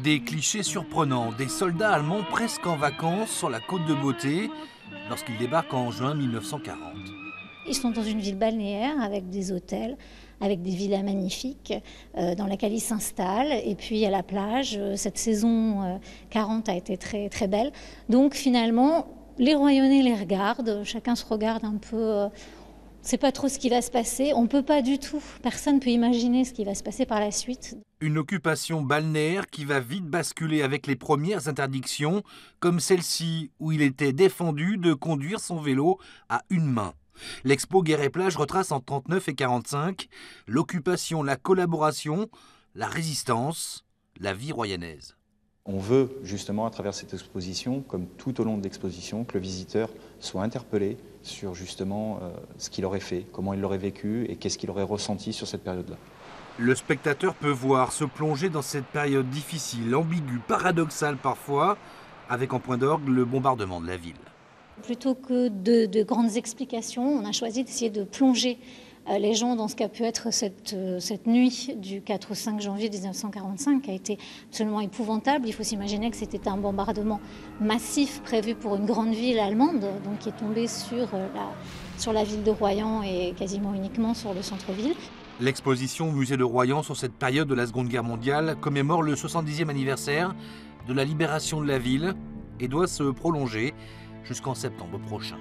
Des clichés surprenants, des soldats allemands presque en vacances sur la côte de Beauté lorsqu'ils débarquent en juin 1940. Ils sont dans une ville balnéaire avec des hôtels, avec des villas magnifiques dans laquelle ils s'installent. Et puis à la plage, cette saison 40 a été très, très belle. Donc finalement, les Royonnais les regardent, chacun se regarde un peu. On ne sait pas trop ce qui va se passer. On ne peut pas du tout, personne ne peut imaginer ce qui va se passer par la suite. Une occupation balnéaire qui va vite basculer avec les premières interdictions, comme celle-ci où il était défendu de conduire son vélo à une main. L'expo Guerre et Plage retrace en 39 et 45 l'occupation, la collaboration, la résistance, la vie royanaise. On veut justement à travers cette exposition, comme tout au long de l'exposition, que le visiteur soit interpellé sur justement ce qu'il aurait fait, comment il l'aurait vécu et qu'est-ce qu'il aurait ressenti sur cette période-là. Le spectateur peut voir se plonger dans cette période difficile, ambiguë, paradoxale parfois, avec en point d'orgue le bombardement de la ville. Plutôt que de grandes explications, on a choisi d'essayer de plonger les gens dans ce qu'a pu être cette nuit du 4 au 5 janvier 1945, qui a été absolument épouvantable. Il faut s'imaginer que c'était un bombardement massif prévu pour une grande ville allemande, donc qui est tombé sur la ville de Royan et quasiment uniquement sur le centre-ville. L'exposition au musée de Royan sur cette période de la Seconde Guerre mondiale commémore le 70e anniversaire de la libération de la ville et doit se prolonger jusqu'en septembre prochain.